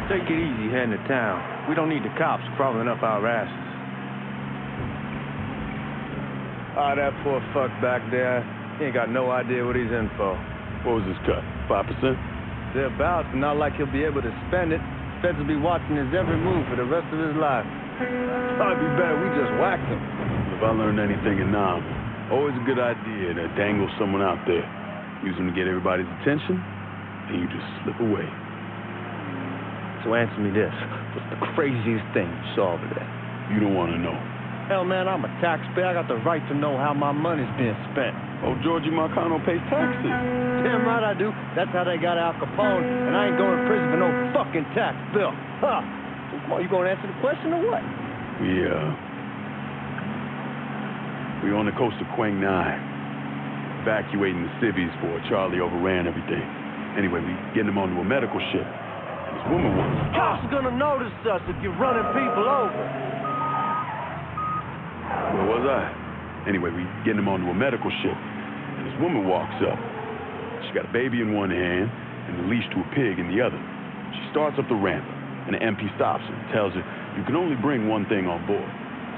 Take it easy heading to town. We don't need the cops crawling up our asses. That poor fuck back there, he ain't got no idea what he's in for. What was his cut? 5%? Thereabouts, but not like he'll be able to spend it. Feds will be watching his every move for the rest of his life. Probably be better we just whacked him. If I learned anything in Nam, always a good idea to dangle someone out there. Use them to get everybody's attention, and you just slip away. So answer me this. What's the craziest thing you saw over there? You don't want to know. Hell, man, I'm a taxpayer. I got the right to know how my money's being spent. Oh, Georgie Marcano pays taxes. Damn right I do. That's how they got Al Capone, and I ain't going to prison for no fucking tax bill. Huh. So come on, you gonna answer the question or what? We on the coast of Quang Nai, evacuating the civvies before Charlie overran everything. Anyway, we getting them onto a medical ship. This woman wants... Cops are gonna notice us if you're running people over. Where was I? Anyway, we getting them onto a medical ship. And this woman walks up. She got a baby in one hand and a leash to a pig in the other. She starts up the ramp, and the MP stops her and tells her, you can only bring one thing on board.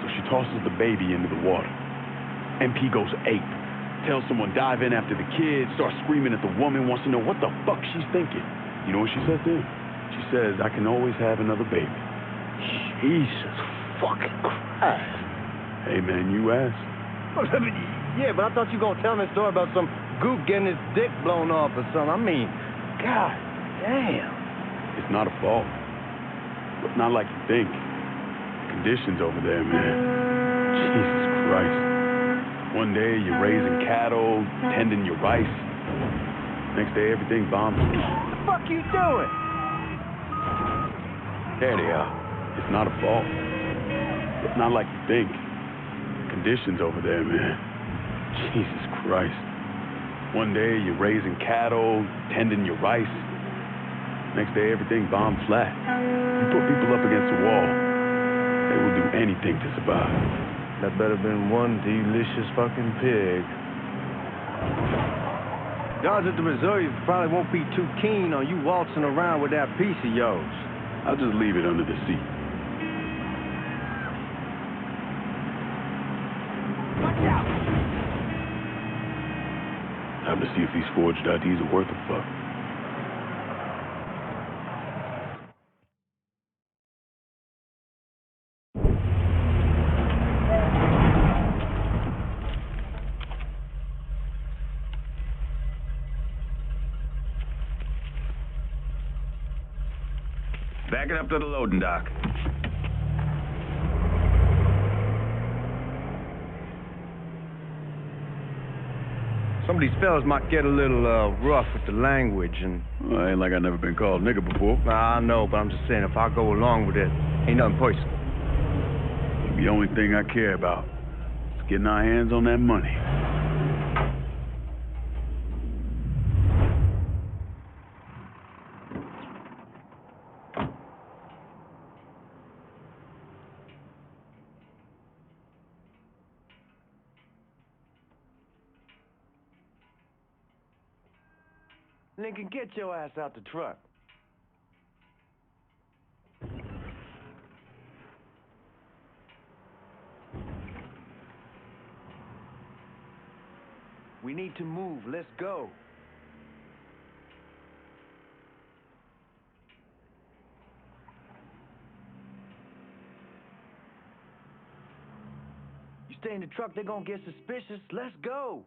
So she tosses the baby into the water. MP goes ape. Tells someone dive in after the kid, starts screaming at the woman, wants to know what the fuck she's thinking. You know what she says then? She says, I can always have another baby. Jesus fucking Christ. Hey, man, you asked. Yeah, but I thought you were gonna tell me a story about some gook getting his dick blown off or something. I mean, God damn. It's not a fault. But not like you think. Conditions over there, man. Jesus Christ. One day you're raising cattle, tending your rice. Next day everything bombs. What the fuck you doing? There they are. It's not a fault. But not like you think. Conditions over there, man. Jesus Christ. One day you're raising cattle, tending your rice. Next day everything bombed flat. You put people up against a wall, they will do anything to survive. That better been one delicious fucking pig. Guards at the reserve probably won't be too keen on you waltzing around with that piece of yours. I'll just leave it under the seat. Watch out! Time to see if these forged IDs are worth a fuck. Back it up to the loading dock. Some of these fellas might get a little rough with the language and... Well, ain't like I've never been called nigger before. I know, but I'm just saying, if I go along with it, ain't nothing personal. The only thing I care about is getting our hands on that money. Lincoln, get your ass out the truck. We need to move. Let's go. You stay in the truck, they're gonna get suspicious. Let's go.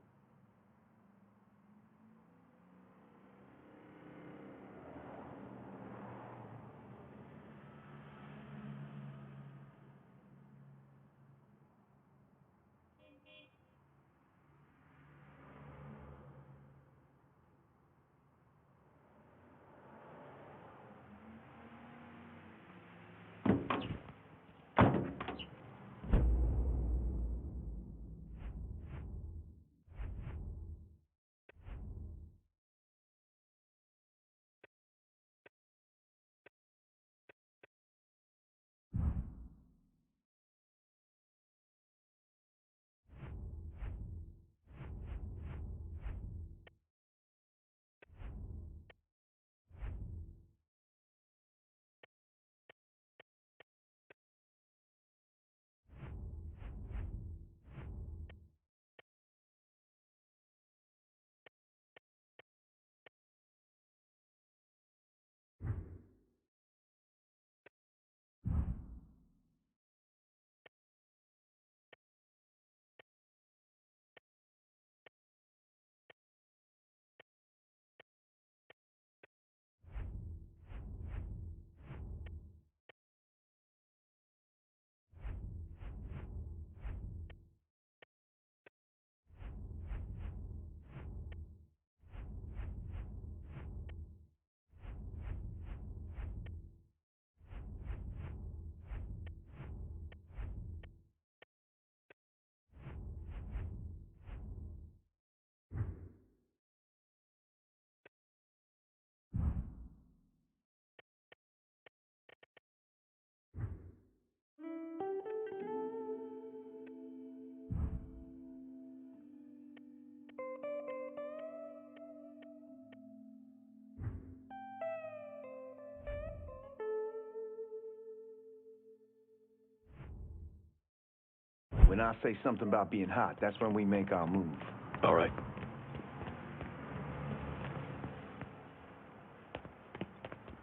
I say something about being hot, that's when we make our move. All right.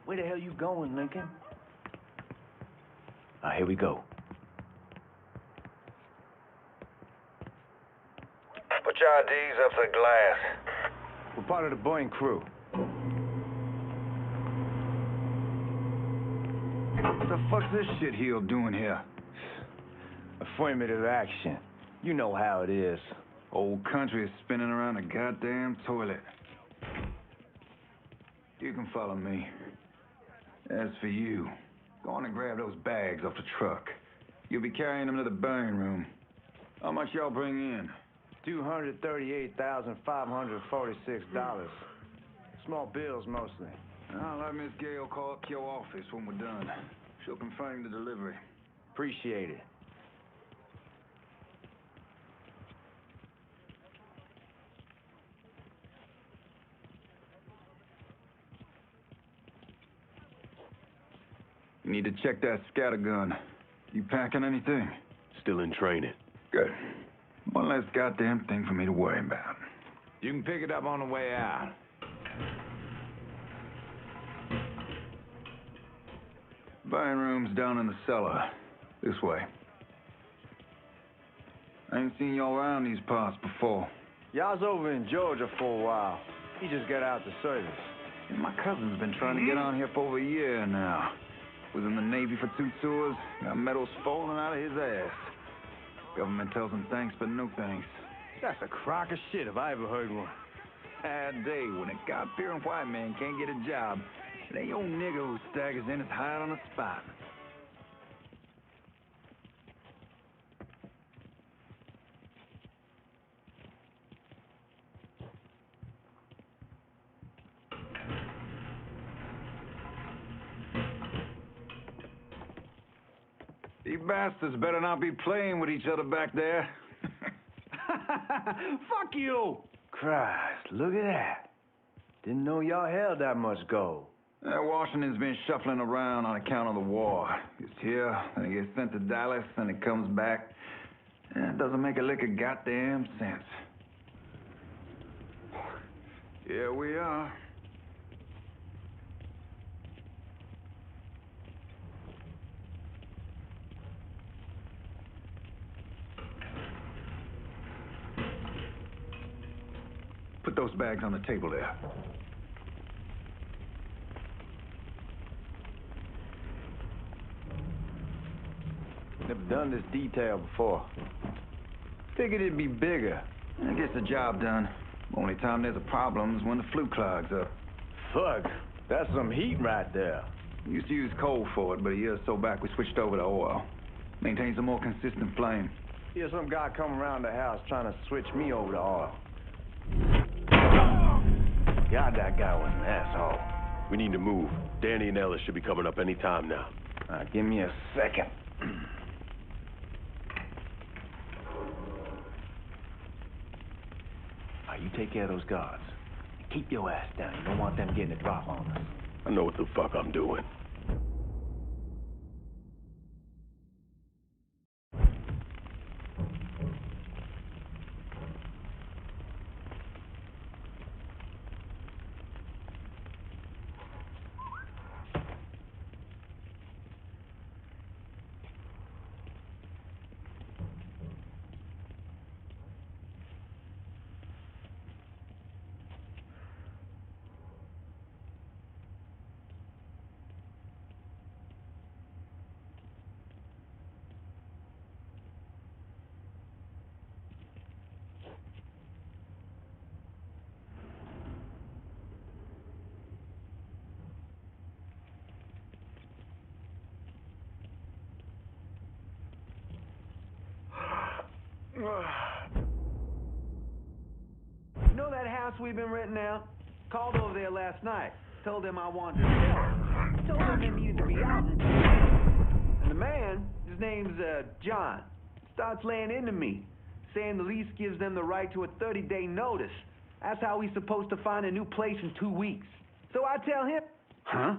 Where the hell you going, Lincoln? Here we go. Put your IDs up to the glass. We're part of the Boeing crew. What the fuck's this shitheel doing here? Affirmative action. You know how it is. Old country is spinning around a goddamn toilet. You can follow me. As for you, go on and grab those bags off the truck. You'll be carrying them to the burn room. How much y'all bring in? $238,546. Small bills, mostly. I'll let Miss Gale call up your office when we're done. She'll confirm the delivery. Appreciate it. You need to check that scattergun. You packing anything? Still in training. Good. One less goddamn thing for me to worry about. You can pick it up on the way out. Burn room's down in the cellar. This way. I ain't seen y'all around these parts before. Y'all's over in Georgia for a while. He just got out the service. And my cousin's been trying to get on here for over a year now. Was in the Navy for 2 tours, got medals falling out of his ass. Government tells him thanks, but no thanks. That's a crock of shit if I ever heard one. Bad day when a God-fearing white man can't get a job. And that old nigger who staggers in is hired on the spot. You bastards better not be playing with each other back there. Fuck you! Christ, look at that. Didn't know y'all held that much gold. Washington's been shuffling around on account of the war. It's here, then it gets sent to Dallas, then it comes back. It doesn't make a lick of goddamn sense. Here we are. Put those bags on the table there. Never done this detail before. Figured it'd be bigger. It gets the job done. Only time there's a problem is when the flue clogs up. Fuck, that's some heat right there. We used to use coal for it, but a year or so back we switched over to oil. Maintains a more consistent flame. Here's some guy come around the house trying to switch me over to oil. God, that guy was an asshole. We need to move. Danny and Ellis should be coming up any time now. Give me a second. You take care of those guards. Keep your ass down. You don't want them getting a drop on us. I know what the fuck I'm doing. You know that house we've been renting out? Called over there last night. Told them I wanted to sell it. Told them they needed to be out. And the man, his name's John, starts laying into me, saying the lease gives them the right to a 30-day notice. That's how he's supposed to find a new place in 2 weeks. So I tell him, huh?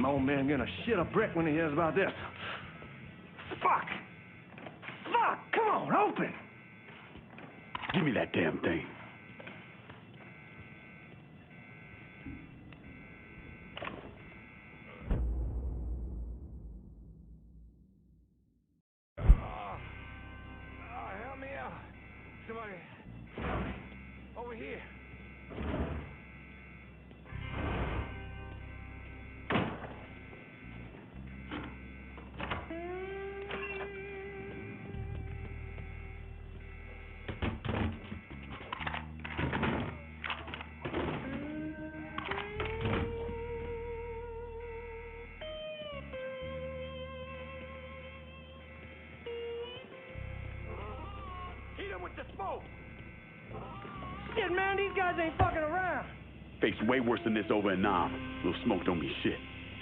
Old man gonna shit a brick when he hears about this. Fuck! Fuck! Come on, open! Give me that damn thing. Help me out. Somebody, help me. Over here. With the smoke. Shit, man, these guys ain't fucking around. Face way worse than this over in Nam. Little smoke don't mean shit.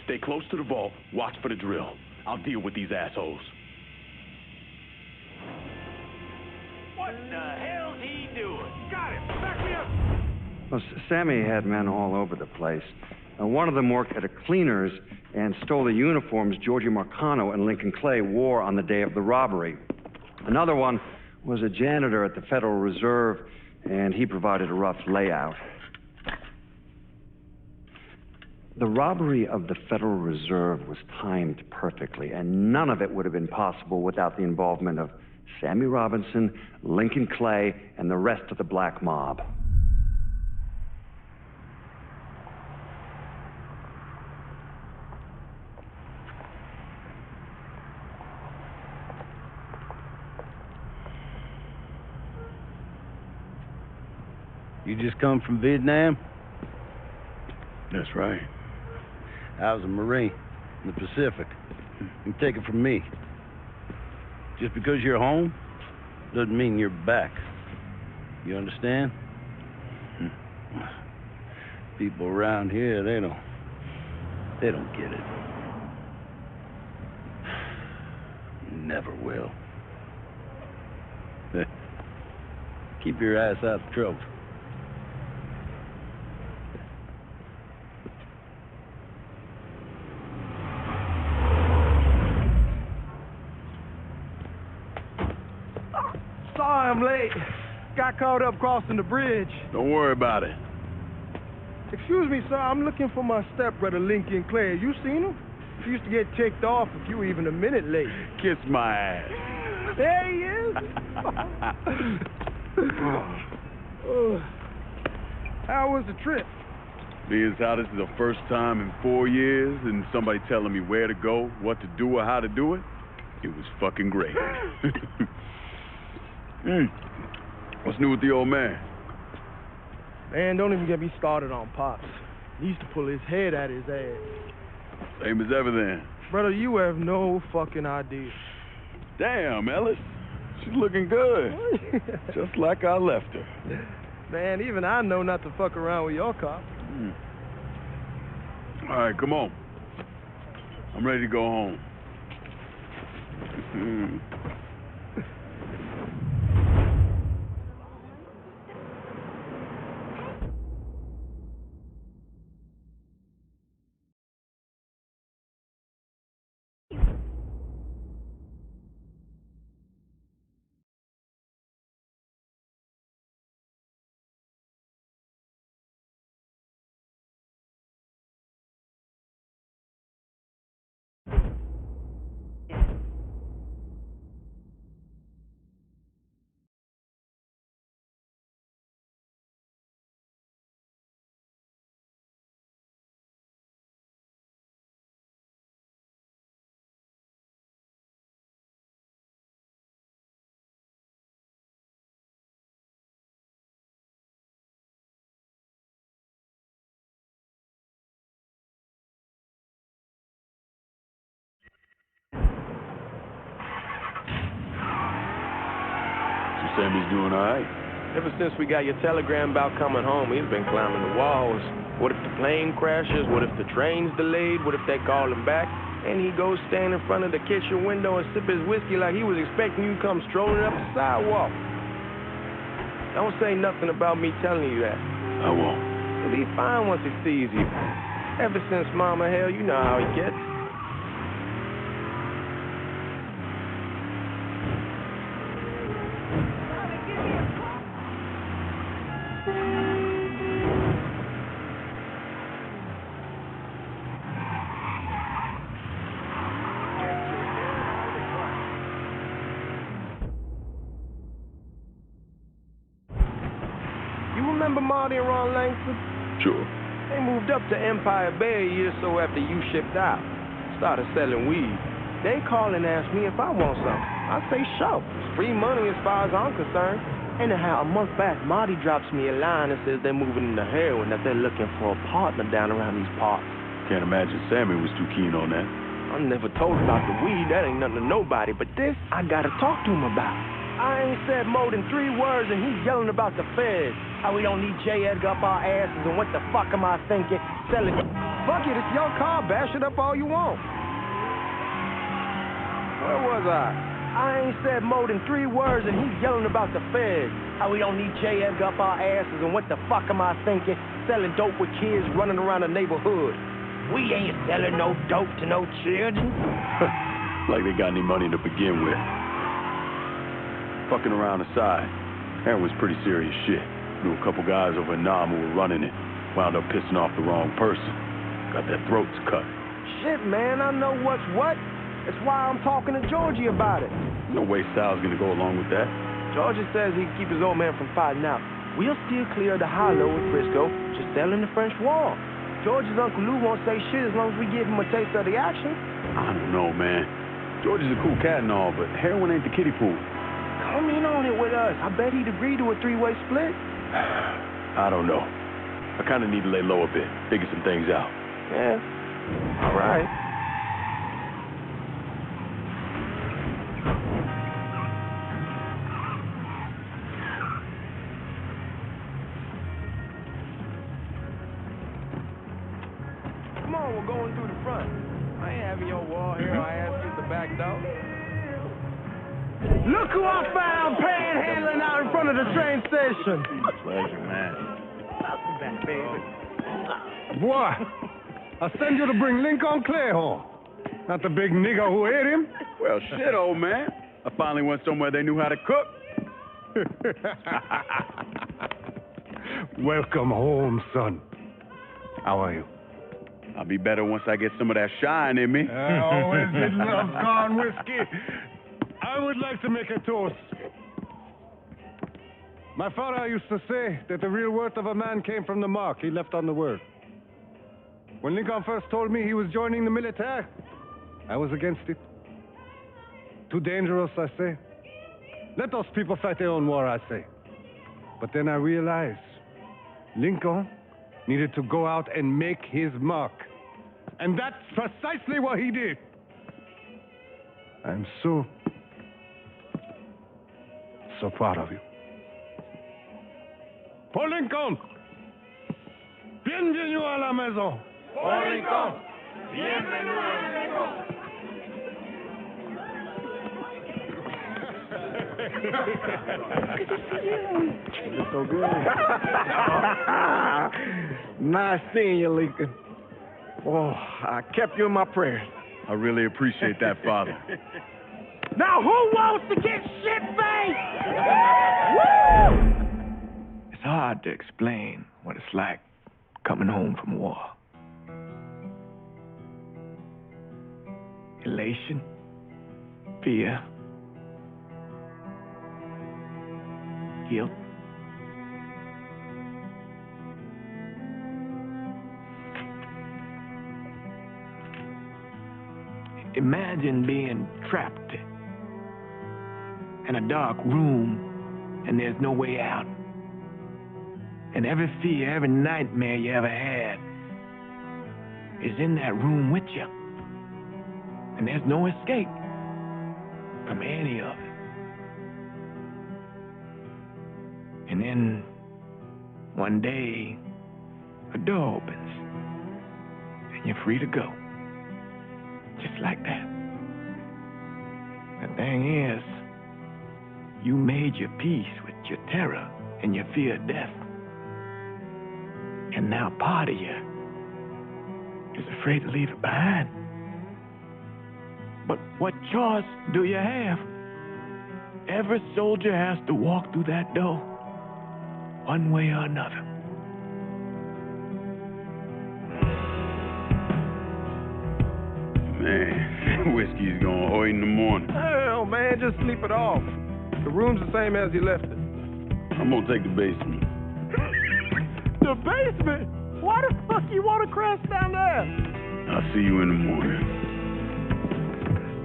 Stay close to the vault. Watch for the drill. I'll deal with these assholes. What the hell's he doing? Got him. Back me up. Well, Sammy had men all over the place. One of them worked at a cleaner's and stole the uniforms Georgie Marcano and Lincoln Clay wore on the day of the robbery. Another one was a janitor at the Federal Reserve, and he provided a rough layout. The robbery of the Federal Reserve was timed perfectly, and none of it would have been possible without the involvement of Sammy Robinson, Lincoln Clay, and the rest of the black mob. You just come from Vietnam? That's right. I was a Marine in the Pacific. You take it from me. Just because you're home doesn't mean you're back. You understand? People around here, they don't get it. Never will. Keep your ass out of trouble. Sorry I'm late. Got caught up crossing the bridge. Don't worry about it. Excuse me, sir. I'm looking for my stepbrother, Lincoln Clay. You seen him? He used to get ticked off if you were even a minute late. Kiss my ass. There he is. How was the trip? Being as how this is the first time in 4 years and somebody telling me where to go, what to do, or how to do it, it was fucking great. What's new with the old man? Man, don't even get me started on Pops. He used to pull his head out his ass. Same as ever then. Brother, you have no fucking idea. Damn, Ellis. She's looking good. Just like I left her. Man, even I know not to fuck around with your cop. All right, come on. I'm ready to go home. Sammy's doing all right. Ever since we got your telegram about coming home, he's been climbing the walls. What if the plane crashes? What if the train's delayed? What if they call him back? And he goes stand in front of the kitchen window and sip his whiskey like he was expecting you to come strolling up the sidewalk. Don't say nothing about me telling you that. I won't. He'll be fine once he sees you. Ever since Mama, hell, you know how he gets. You remember Marty and Ron Langston? Sure. They moved up to Empire Bay a year or so after you shipped out. Started selling weed. They call and ask me if I want some. I say sure. It's free money as far as I'm concerned. Anyhow, a month back, Marty drops me a line and says they're moving into heroin, that they're looking for a partner down around these parts. Can't imagine Sammy was too keen on that. I'm never told about the weed. That ain't nothing to nobody. But this, I gotta talk to him about. I ain't said more than 3 words and he's yelling about the feds. How we don't need J. Edgar up our asses and what the fuck am I thinking? Selling. Fuck it, it's your car. Bash it up all you want. Where was I? I ain't said more than 3 words and he's yelling about the feds. How we don't need J. Edgar up our asses and what the fuck am I thinking? Selling dope with kids running around the neighborhood. We ain't selling no dope to no children. Like they got any money to begin with. Fucking around aside, heroin's pretty serious shit. Knew a couple guys over in Nam who were running it. Wound up pissing off the wrong person. Got their throats cut. Shit, man, I know what's what. That's why I'm talking to Georgie about it. No way Sal's gonna go along with that. Georgie says he can keep his old man from fighting out. We'll steer clear of the hollow with Frisco, just selling the French wall. George's Uncle Lou won't say shit as long as we give him a taste of the action. I don't know, man. George is a cool cat and all, but heroin ain't the kiddie pool. Come in on it with us. I bet he'd agree to a 3-way split. I don't know. I kind of need to lay low a bit, figure some things out. Yeah. All right. Come on, we're going through the front. I ain't having your wall here. I asked you at the back door. Look who I found panhandling out in front of the train station. Pleasure, man. Welcome back, baby. Boy, I send you to bring Lincoln Clay home. Not the big nigger who ate him. Well, shit, old man. I finally went somewhere they knew how to cook. Welcome home, son. How are you? I'll be better once I get some of that shine in me. I always did love corn whiskey. I would like to make a toast. My father used to say that the real worth of a man came from the mark he left on the world. When Lincoln first told me he was joining the military, I was against it. Too dangerous, I say. Let those people fight their own war, I say. But then I realized Lincoln needed to go out and make his mark. And that's precisely what he did. I'm so proud of you. Paul Lincoln, bienvenue à la maison. Paul Lincoln, bienvenue à la maison. It's so good. Nice seeing you, Lincoln. Oh, I kept you in my prayers. I really appreciate that, Father. Now who wants to get shit-faced? It's hard to explain what it's like coming home from war. Elation, fear, guilt. Imagine being trapped in a dark room and there's no way out. And every fear, every nightmare you ever had is in that room with you. And there's no escape from any of it. And then one day, a door opens and you're free to go. Just like that. The thing is, you made your peace with your terror and your fear of death. And now part of you is afraid to leave it behind. But what choice do you have? Every soldier has to walk through that door, one way or another. Man, whiskey's gonna hurt in the morning. Hell, man, just sleep it off. The room's the same as you left it. I'm gonna take the basement. The basement? Why the fuck you want to crash down there? I'll see you in the morning.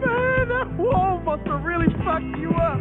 Man, that wall must have really fucked you up.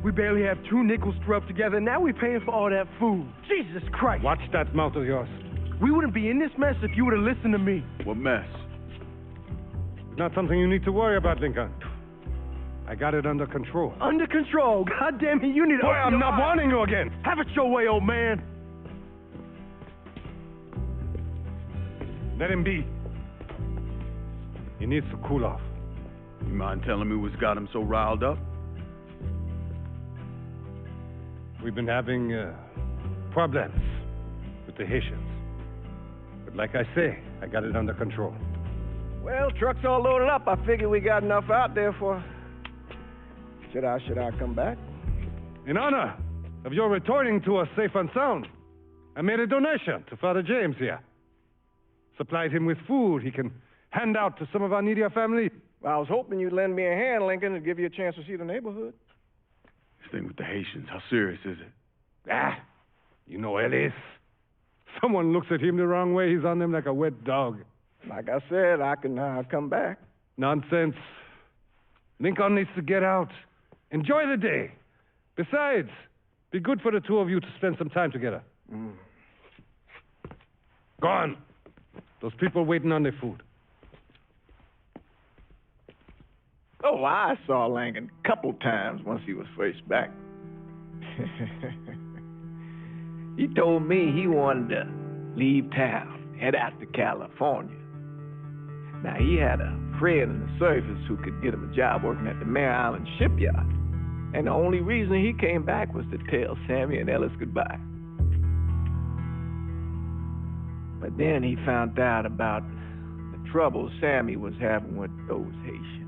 We barely have 2 nickels to rub together. Now we're paying for all that food. Jesus Christ. Watch that mouth of yours. We wouldn't be in this mess if you would have listened to me. What mess? It's not something you need to worry about, Lincoln. I got it under control. Under control. God damn it, you need to... Boy, I'm not warning you again. Have it your way, old man. Let him be. He needs to cool off. You mind telling me what's got him so riled up? We've been having problems with the Haitians. But like I say, I got it under control. Well, truck's all loaded up. I figure we got enough out there for... Should I come back? In honor of your returning to us safe and sound, I made a donation to Father James here. Supplied him with food he can hand out to some of our needier family. Well, I was hoping you'd lend me a hand, Lincoln, and give you a chance to see the neighborhood. This thing with the Haitians, how serious is it? You know Ellis. Someone looks at him the wrong way, he's on them like a wet dog. Like I said, I can come back. Nonsense. Lincoln needs to get out. Enjoy the day. Besides, be good for the two of you to spend some time together. Go on. Those people waiting on their food. Oh, I saw Langan a couple times once he was first back. He told me he wanted to leave town, head out to California. Now, he had a friend in the service who could get him a job working at the Mare Island shipyard. And the only reason he came back was to tell Sammy and Ellis goodbye. But then he found out about the trouble Sammy was having with those Haitians.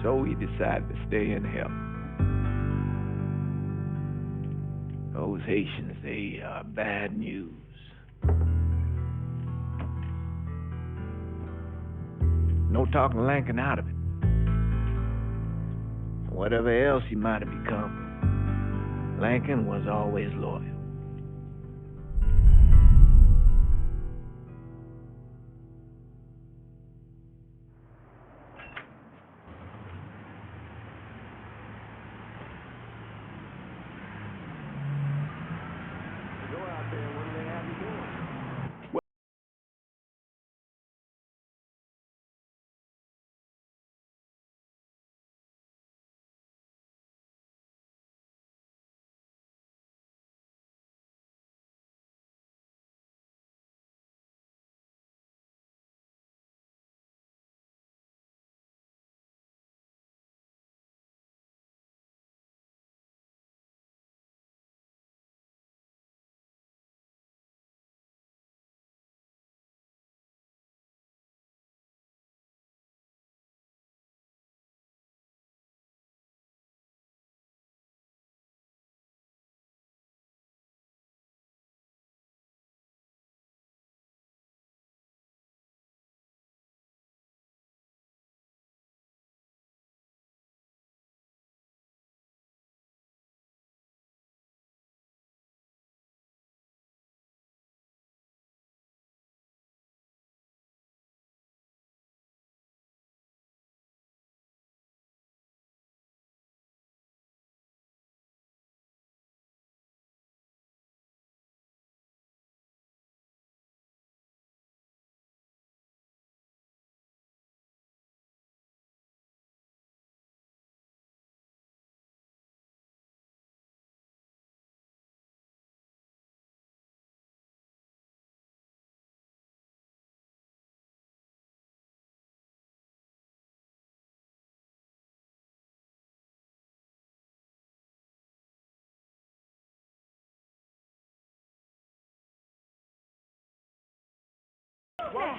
So he decided to stay and help. Those Haitians, they are bad news. No talking Lankin out of it. Whatever else he might have become, Lankin was always loyal.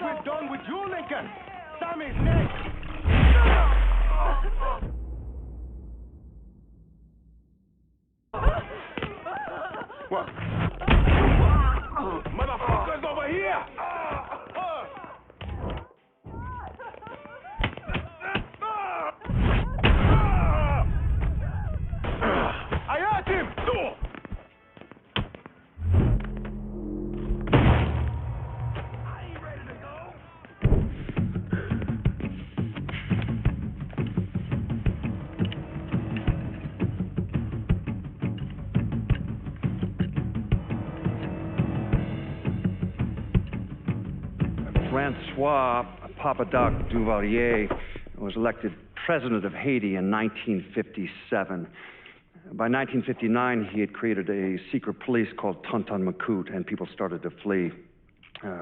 we're done with you, Lincoln. Sammy's next. What? Motherfuckers over here! I hurt him! Francois Papadoc Duvalier was elected president of Haiti in 1957. By 1959, he had created a secret police called Tonton Macoute, and people started to flee.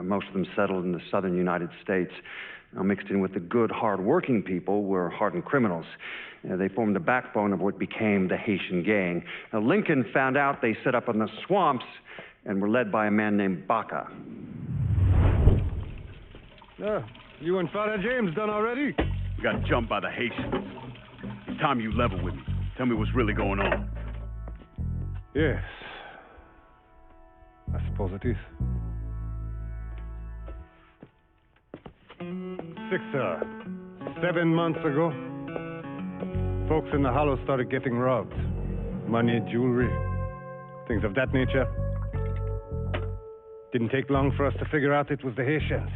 Most of them settled in the southern United States. Mixed in with the good, hard-working people were hardened criminals. They formed the backbone of what became the Haitian gang. Now, Lincoln found out they set up in the swamps and were led by a man named Baca. You and Father James done already? We got jumped by the Haitians. It's time you level with me. Tell me what's really going on. Yes. I suppose it is. 7 months ago, folks in the Hollow started getting robbed. Money, jewelry, things of that nature. Didn't take long for us to figure out it was the Haitians.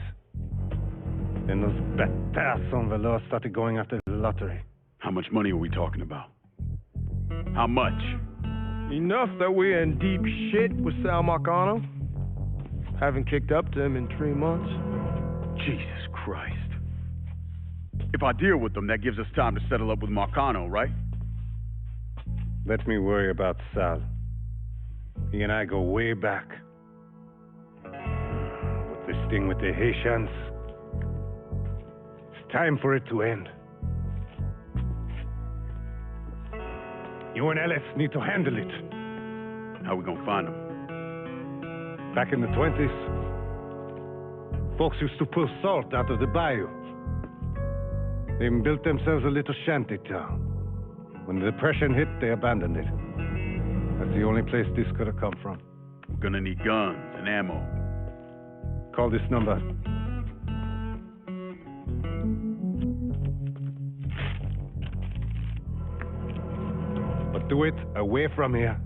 Then those bâtards on velours started going after the lottery. How much money are we talking about? How much? Enough that we're in deep shit with Sal Marcano. Haven't kicked up to him in 3 months. Jesus Christ. If I deal with them, that gives us time to settle up with Marcano, right? Let me worry about Sal. He and I go way back. But this thing with the Haitians, it's time for it to end. You and Ellis need to handle it. How we gonna find them? Back in the 20s, folks used to pull salt out of the bayou. They even built themselves a little shanty town. When the Depression hit, they abandoned it. That's the only place this could have come from. We're gonna need guns and ammo. Call this number. But do it away from here.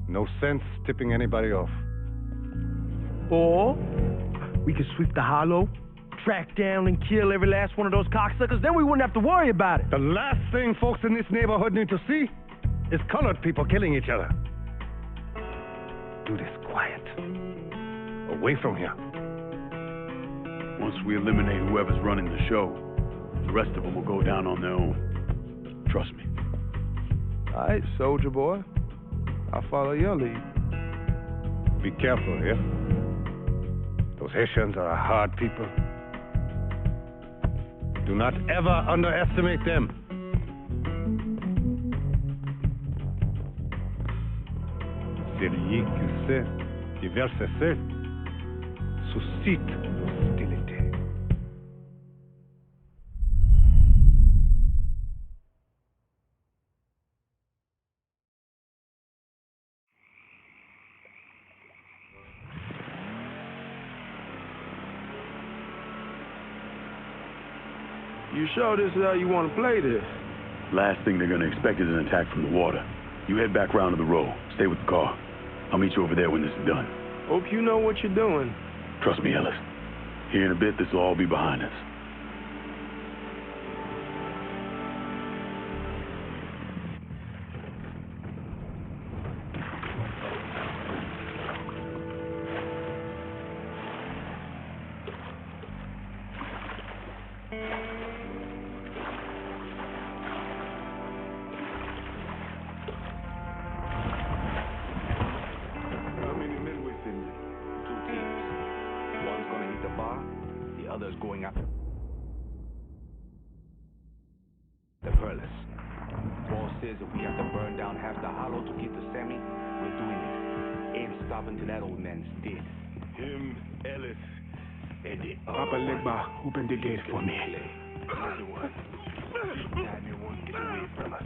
No sense tipping anybody off. Or we could sweep the Hollow, track down and kill every last one of those cocksuckers, then we wouldn't have to worry about it. The last thing folks in this neighborhood need to see is colored people killing each other. Do this quiet. Away from here. Once we eliminate whoever's running the show, the rest of them will go down on their own. Trust me. All right, soldier boy. I'll follow your lead. Be careful here. Those Haitians are a hard people. Do not ever underestimate them. Celui qui sait diverser suscite l'hostilité. You sure this is how you want to play this? Last thing they're gonna expect is an attack from the water. You head back round to the row. Stay with the car. I'll meet you over there when this is done. Hope you know what you're doing. Trust me, Ellis. Here in a bit, this will all be behind us. Eddie. Papa Legba, open the gate for me. Everyone. Time you won't get away from us.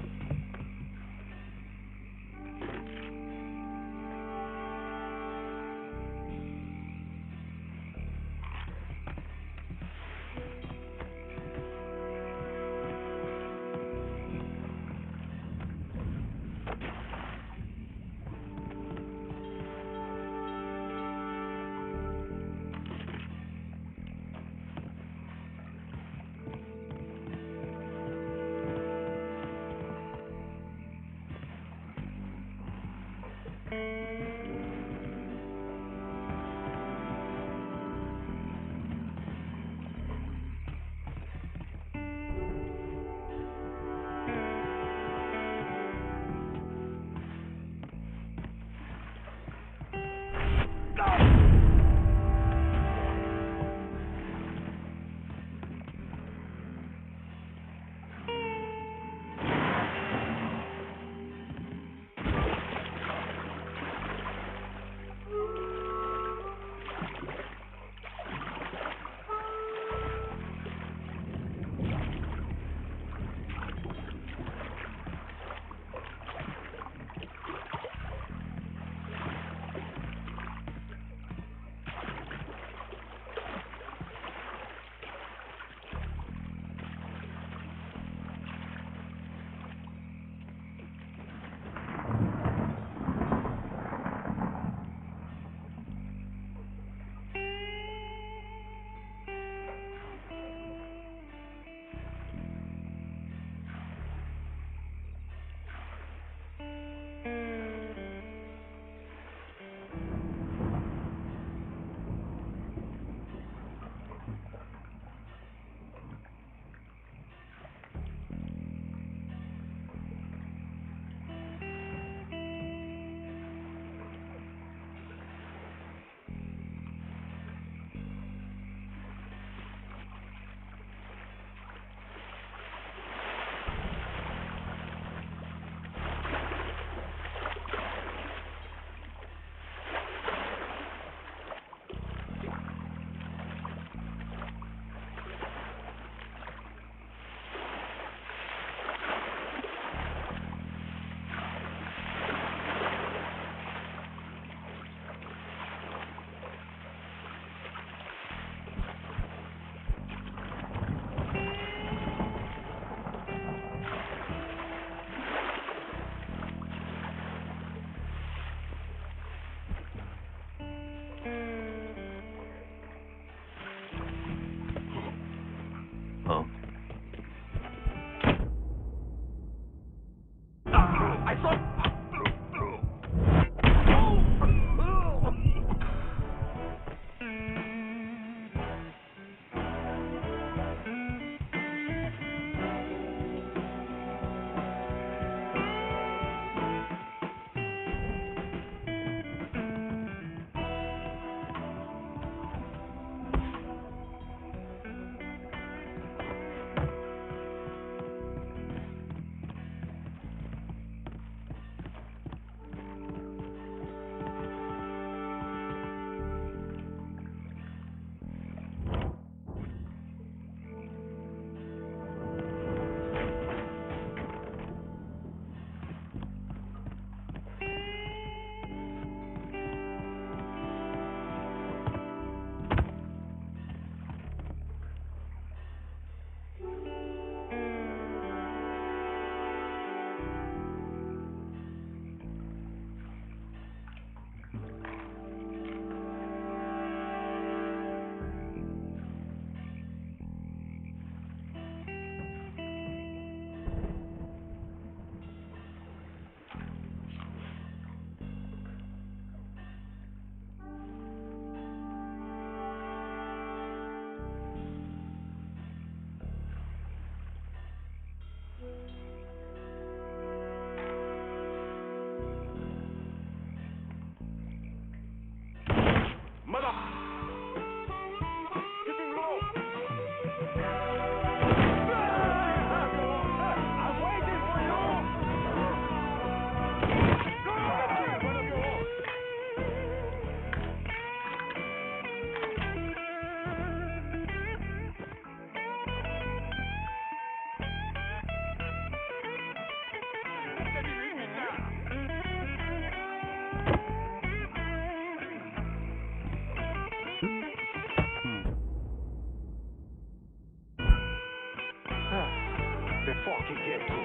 Fucking get to him.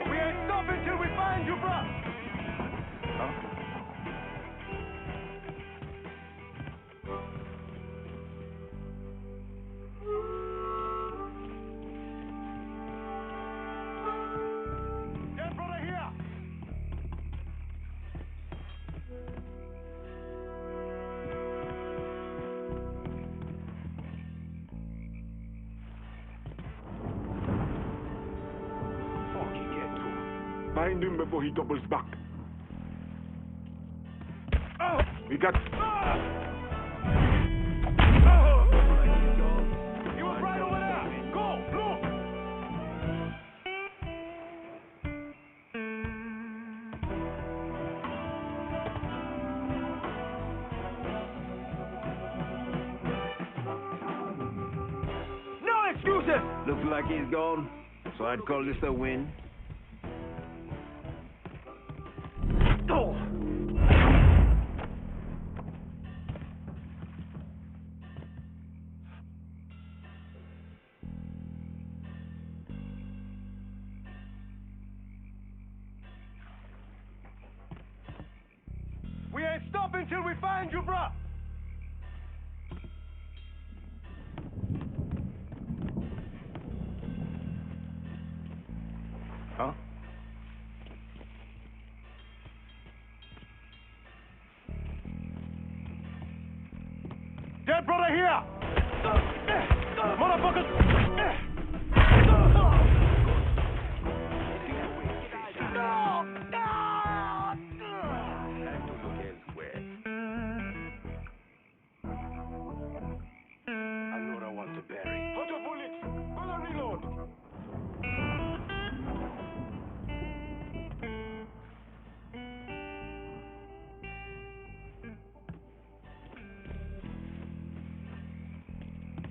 We ain't stopping till we find you, bruh! Huh? Get brother here! Fucking get to him. Find him before he doubles back. We got... He was right over there! Go! Look! No excuses! Looks like he's gone, so I'd call this a win. Oh! We ain't stopping till we find you, bruh! Huh? Dead brother here! Motherfuckers! Time to look elsewhere. I know I want to bury. Put a bullet! Gonna reload!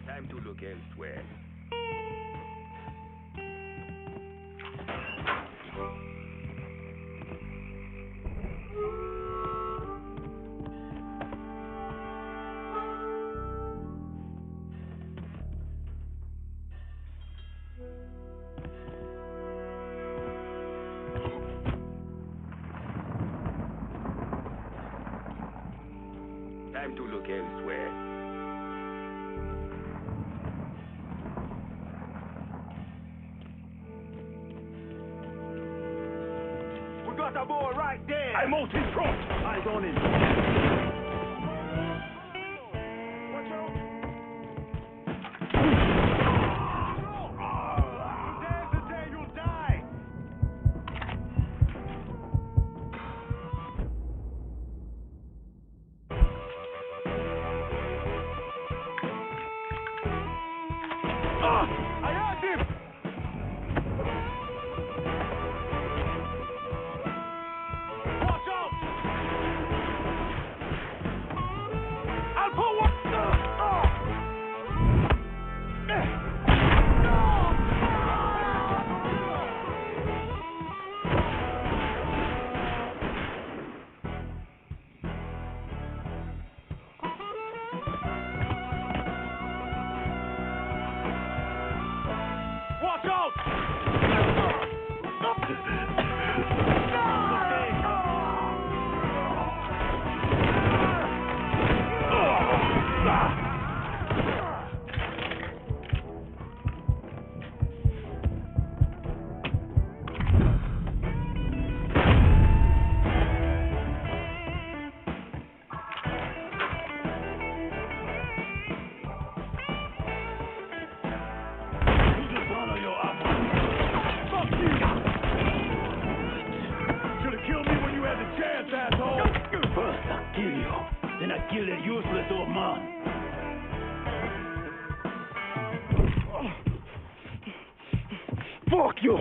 Time to look elsewhere. Time to look elsewhere. We got a boy right there! I'm out in front! Eyes on him! Watch out! You dare to say you'll die! I had him! Watch out! I'll pull one! Watch out! Fuck you! Should've killed me when you had the chance, asshole! First I kill you, then I kill that useless old man. Fuck you!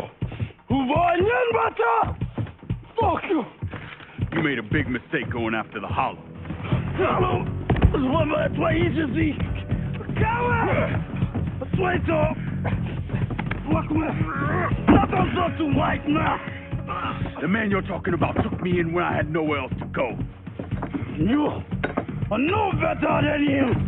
Fuck you! You made a big mistake going after the Hollow. Hallo! Zwei easy! Coward! Sweet up! Fuck me! Not on so too white now! The man you're talking about took me in when I had nowhere else to go. You are no better than him!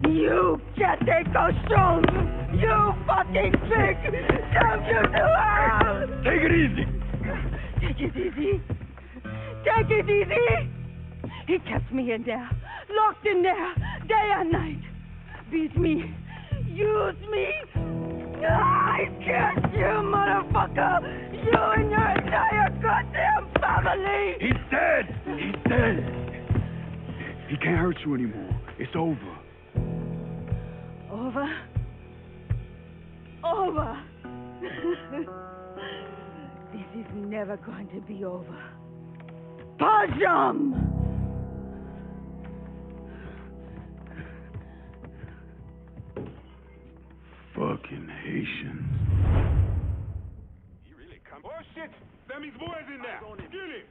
You getting costume! You fucking pig! Damn you to hell! Take it easy! Take it easy! Take it easy! He kept me in there, locked in there, day and night. Beat me, use me. I can't, you motherfucker! You and your entire goddamn family! He's dead! He's dead! He can't hurt you anymore. It's over. Over? Over! This is never going to be over. Pajam! Fucking Haitians. He really come. Oh shit! Them his boys in there. Kill him.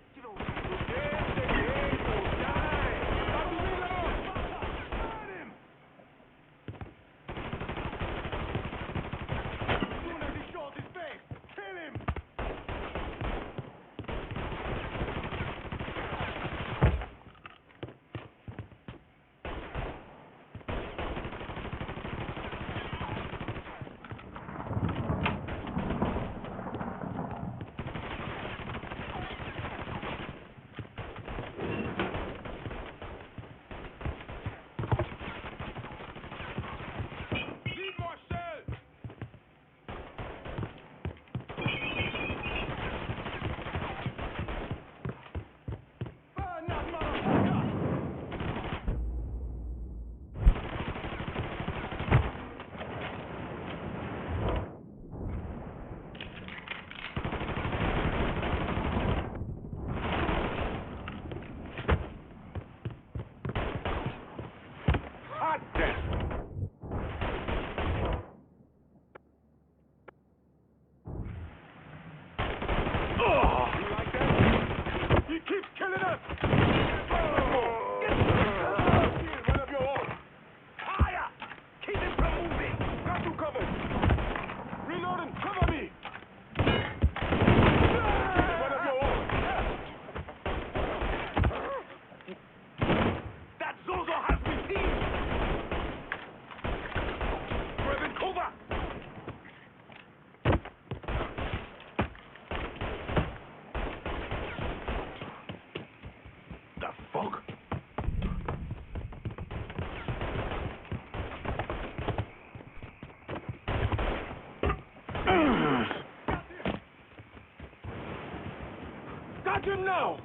Got him now!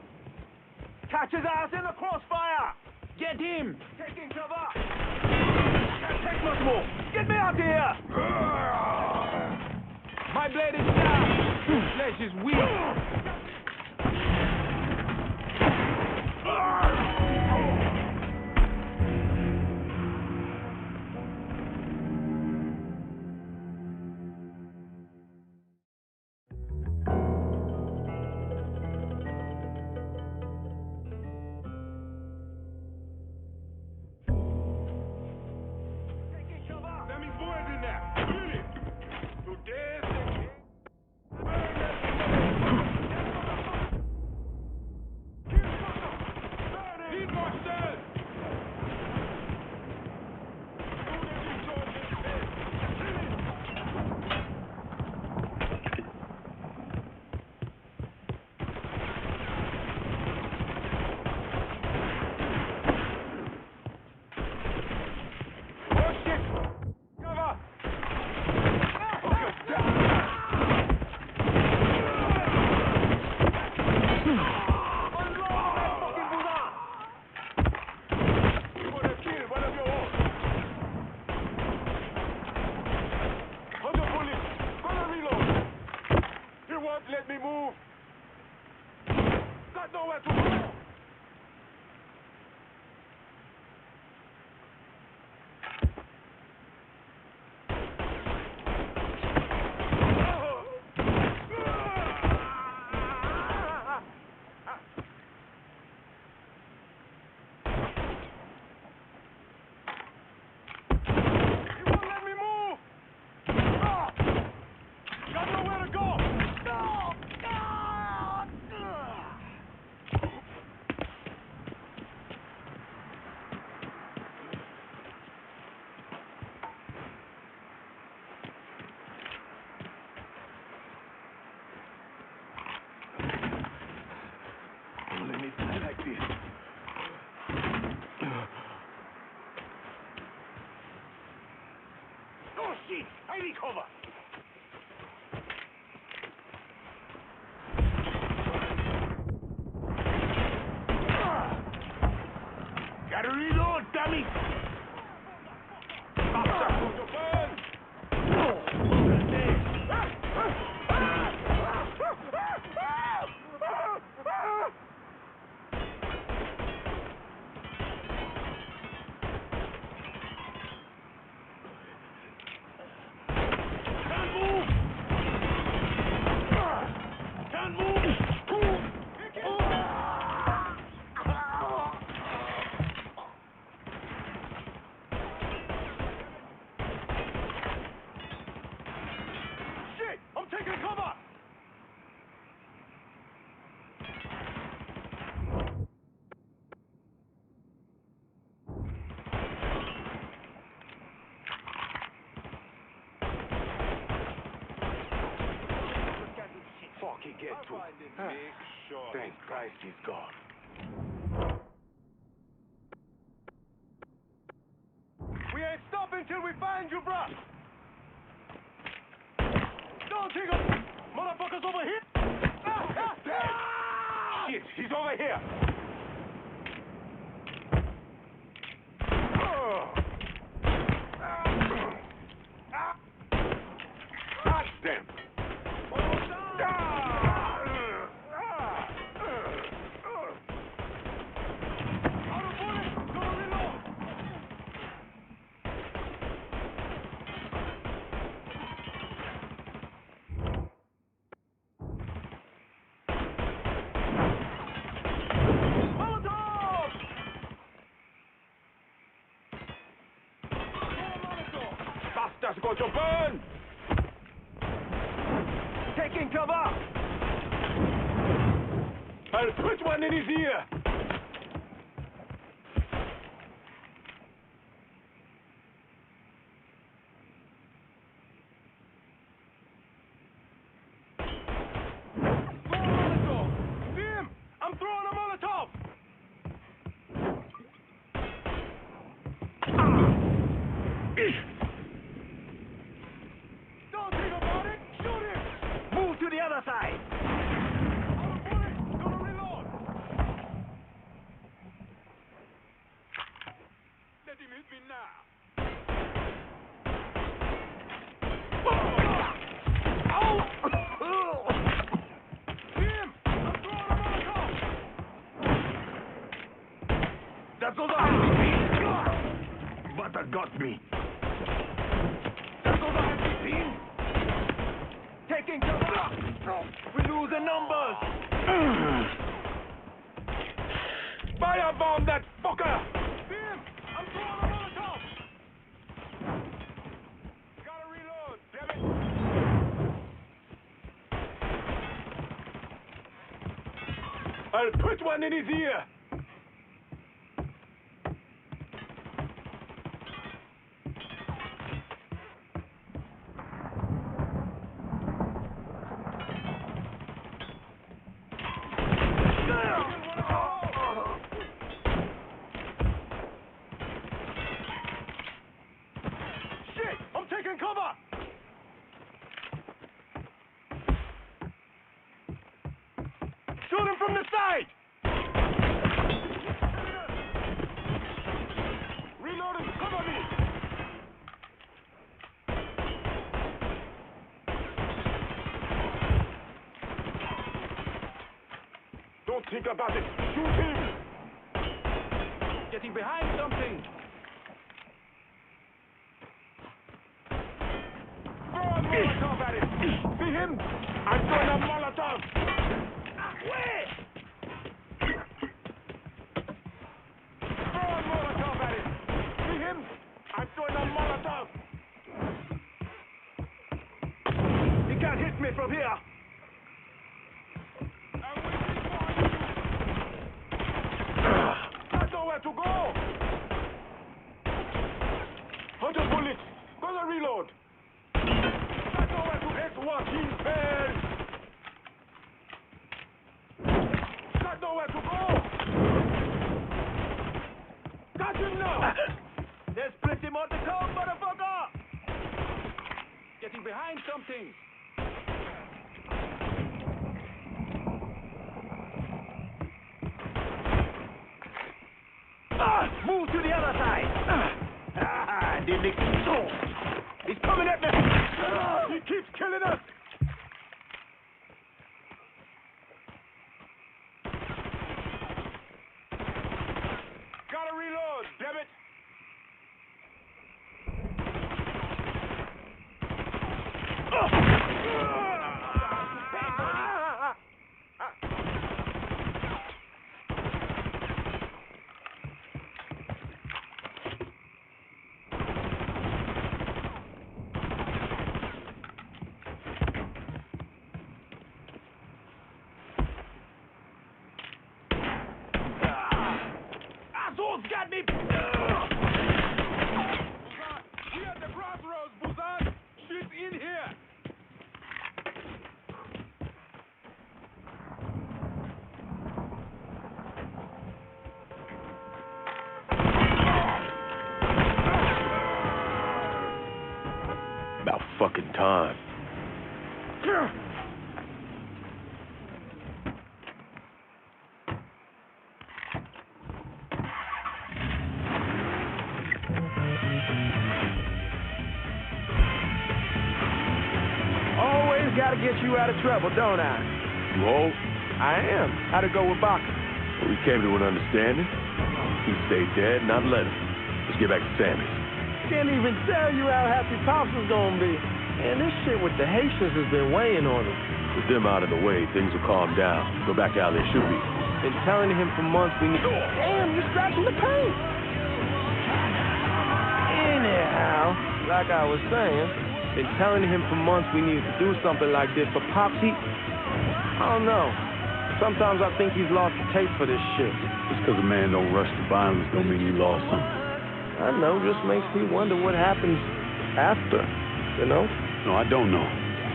Catch his ass in the crossfire! Get him! Taking cover! Can't take much more! Get me out of here! My blade is sharp! Your flesh is weak! Let me move! Got nowhere to go! He won't let me move! Got nowhere to go! Easy! I need cover! Gotta reload, dummy! Thank Christ he's gone. We ain't stopping till we find you, bruh! Don't take him! Motherfucker's over here! Shit, he's over here! God damn! That's going to burn! Taking cover! I'll put one in his ear! Throw a Molotov! See him? I'm throwing a Molotov! To the other side! Gonna reload! Let him hit me now! Oh! Him! I'm throwing a Molotov! That's all I Butter got me! That's all I taking cover! We lose the numbers! Firebomb that fucker! Him! I'm throwing a Molotov! Gotta reload, damn it! I'll put one in his ear! Cover! Shoot him from the side! Reload him! Cover me! Don't think about it! Shoot him! Getting behind something! Molotov at him! See him? I'm throwing a Molotov! Where? Throw a Molotov at him! See him? I'm throwing a Molotov! He can't hit me from here! I'm waiting for you! That's nowhere to go! Hunter bullets! Gonna reload! It's what he says! Got nowhere to go! Got him now! There's plenty more to come, motherfucker! getting behind something. Move to the other side. Didn't it? He's coming at me. He keeps killing us. Gotta reload, damn it. Assholes got me! Busan, we at the crossroads, Busan! She's in here! About fucking time. Always gotta get you out of trouble, don't I? You hold? I am. How'd it go with Baca? Well, we came to an understanding. He stayed dead, and I'd let him. Let's get back to Sammy's. Can't even tell you how happy Pops is gonna be. Man, this shit with the Haitians has been weighing on him. With them out of the way, things will calm down. Go back to how they should be. Been telling him for months we need... Damn, you're scratching the paint. Anyhow, like I was saying, been telling him for months we need to do something like this for Pops. I don't know. Sometimes I think he's lost the taste for this shit. Just because a man don't rush to violence don't mean you lost something. I know, just makes me wonder what happens after, you know? No, I don't know.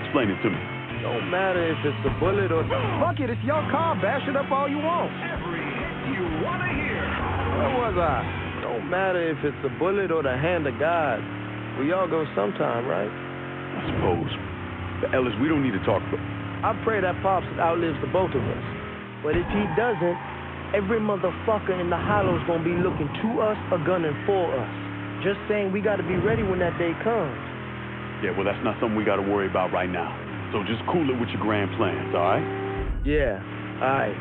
Explain it to me. Don't matter if it's a bullet or... Fuck it, it's your car. Bash it up all you want. Every hit you wanna hear. Where was I? Don't matter if it's a bullet or the hand of God. We all go sometime, right? I suppose. But Ellis, we don't need to talk about... I pray that Pops outlives the both of us. But if he doesn't, every motherfucker in the hollow's gonna be looking to us or gunning for us. Just saying we gotta be ready when that day comes. Yeah, well, that's not something we gotta worry about right now. So just cool it with your grand plans, all right? Yeah, all right.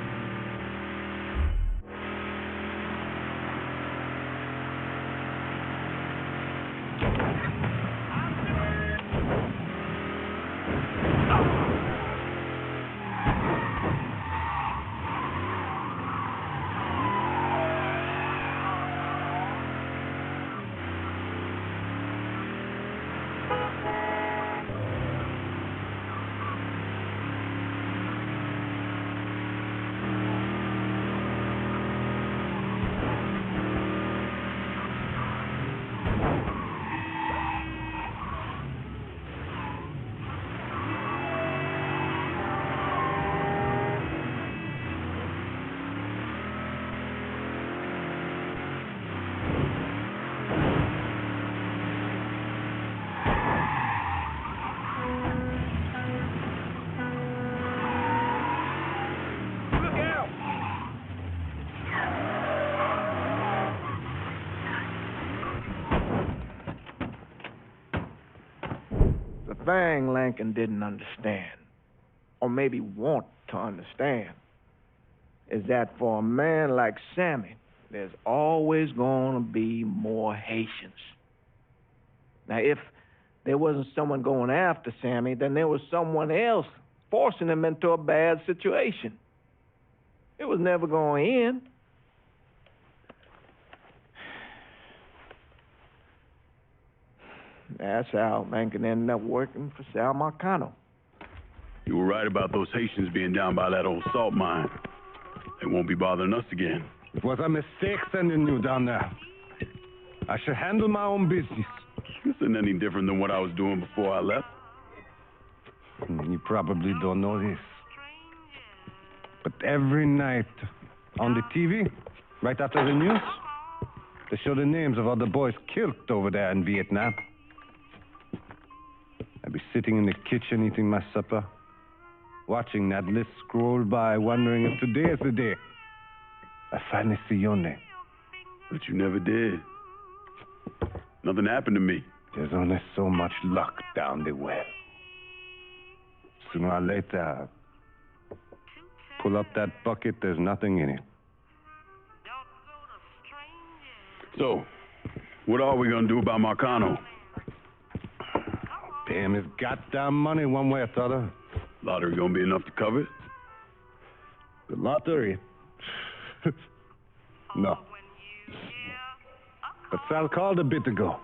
The thing Lincoln didn't understand, or maybe want to understand, is that for a man like Sammy, there's always going to be more Haitians. Now, if there wasn't someone going after Sammy, then there was someone else forcing him into a bad situation. It was never going to end. That's how Lincoln ended up working for Sal Marcano. You were right about those Haitians being down by that old salt mine. They won't be bothering us again. It was a mistake sending you down there. I should handle my own business. This isn't any different than what I was doing before I left. You probably don't know this. But every night on the TV, right after the news, they show the names of all the boys killed over there in Vietnam. I'd be sitting in the kitchen eating my supper, watching that list scroll by, wondering if today is the day I finally see your name. But you never did. Nothing happened to me. There's only so much luck down the well. Sooner or later, pull up that bucket, there's nothing in it. So, what are we gonna do about Marcano? Pay him his goddamn money one way or the other. Lottery gonna be enough to cover it? The lottery? No. But Sal called a bit ago.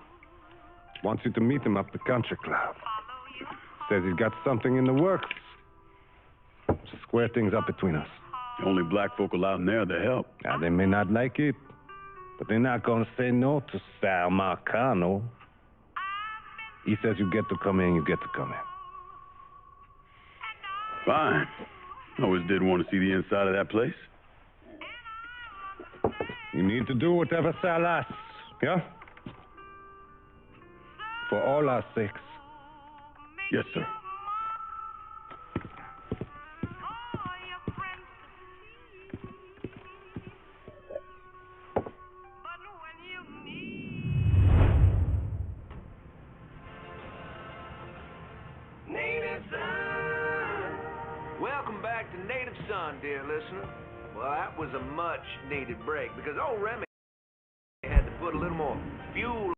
Wants you to meet him up the country club. Says he's got something in the works. Square things up between us. The only black folk allowed in there to help. Now, they may not like it, but they're not going to say no to Sal Marcano. He says you get to come in, you get to come in. Fine. I always did want to see the inside of that place. You need to do whatever Sal asks, yeah? For all our sakes. Yes, sir. Welcome back to Native Son, dear listener. Well, that was a much-needed break because old Remy had to put a little more fuel